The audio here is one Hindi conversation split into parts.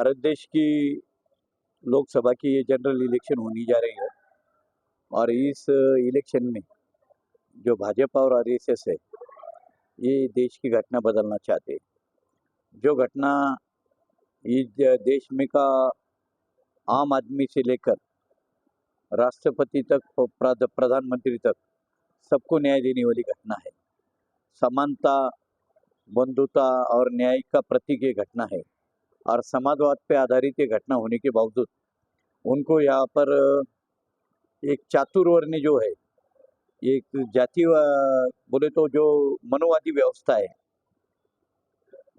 भारत देश की लोकसभा की ये जनरल इलेक्शन होनी जा रही है और इस इलेक्शन में जो भाजपा और आरएसएस है ये देश की घटना बदलना चाहते हैं। जो घटना इस देश में का आम आदमी से लेकर राष्ट्रपति तक प्रधानमंत्री तक सबको न्याय देने वाली घटना है। समानता, बंधुता और न्याय का प्रतीक ये घटना है और समाजवाद पे आधारित ये घटना होने के बावजूद उनको यहाँ पर एक चातुर्वर्ण जो है, एक जाति बोले तो जो मनुवादी व्यवस्था है,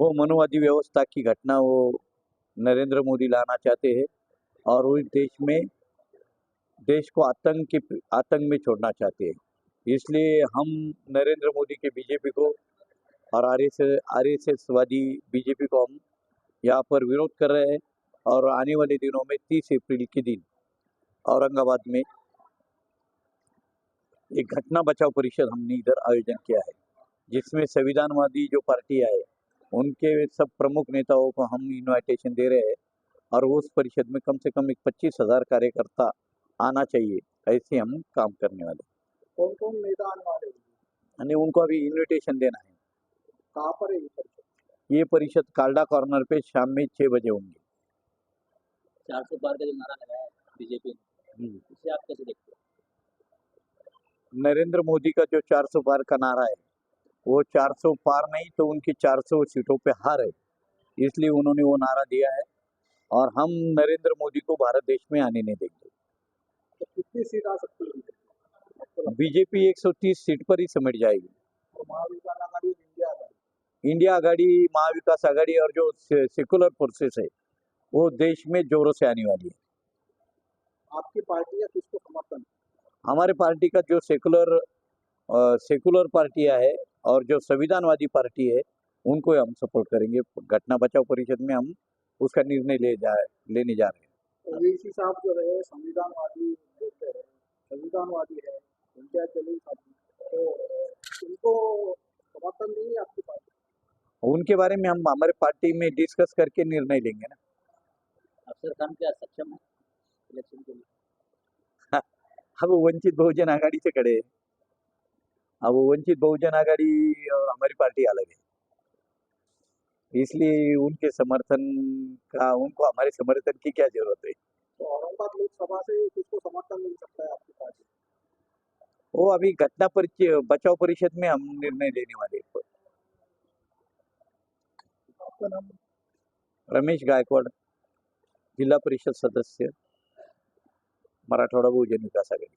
वो मनुवादी व्यवस्था की घटना वो नरेंद्र मोदी लाना चाहते हैं और उस देश को आतंक में छोड़ना चाहते हैं। इसलिए हम नरेंद्र मोदी के बीजेपी को और आरएसएस वादी बीजेपी को हम यहाँ पर विरोध कर रहे हैं और आने वाले दिनों में 30 अप्रैल के दिन औरंगाबाद में एक घटना बचाओ परिषद हमने इधर आयोजन किया है, जिसमें संविधानवादी जो पार्टियां है उनके सब प्रमुख नेताओं को हम इनविटेशन दे रहे हैं और उस परिषद में कम से कम 25,000 कार्यकर्ता आना चाहिए। ऐसे हम काम करने वाले। कौन कौन नेता आने वाले हैं? और उनको अभी इनविटेशन देना है। कहाँ पर है ये परिषद कालडा कॉर्नर पे शाम में 6 बजे होंगे। 400 पार का जो नारा लगाया है बीजेपी ने, इसे आप कैसे देखते हैं? नरेंद्र मोदी का जो 400 पार का नारा है वो 400 पार नहीं तो उनकी 400 सीटों पे हार है, इसलिए उन्होंने वो नारा दिया है और हम नरेंद्र मोदी को भारत देश में आने नहीं देंगे। तो कितनी सीट आ सकती है? बीजेपी 130 सीट पर ही समेट जाएगी। तो महाविकास आघाड़ी, इंडिया आघाड़ी, इंडिया आघाड़ी, महाविकास आघाड़ी और जो सेकुलर फोर्सेस है वो देश में जोरों से आने वाली है। आपकी पार्टी या किसको समर्थन? हमारे पार्टी का जो सेकुलर पार्टियां है और जो संविधानवादी पार्टी है उनको हम सपोर्ट करेंगे। घटना बचाओ परिषद में हम उसका निर्णय लेने जा रहे हैं। ओवैसी साहब जो है संविधानवादी बोलते हैं, संविधानवादी है, पंचायत जलील साहब, तो उनको समर्थन देंगे आपकी पार्टी? उनके बारे में हम हमारे पार्टी में डिस्कस करके निर्णय लेंगे ना। अफसर खान क्या सक्षम है इलेक्शन के लिए? अब वंचित बहुजन आघाड़ी से खड़े हैं। अब वो वंचित बहुजन आघाड़ी और हमारी पार्टी अलग है, इसलिए उनको हमारे समर्थन की क्या जरूरत है। तो औरंगाबाद लोकसभा से किसको समर्थन मिल सकता है आपकी पार्टी? वो अभी बचाओ परिषद में हम निर्णय लेने वाले हैं। आपका नाम? रमेश गायकवाड, जिला परिषद सदस्य, मराठवाडा बहुजन विकास आघाड़ी।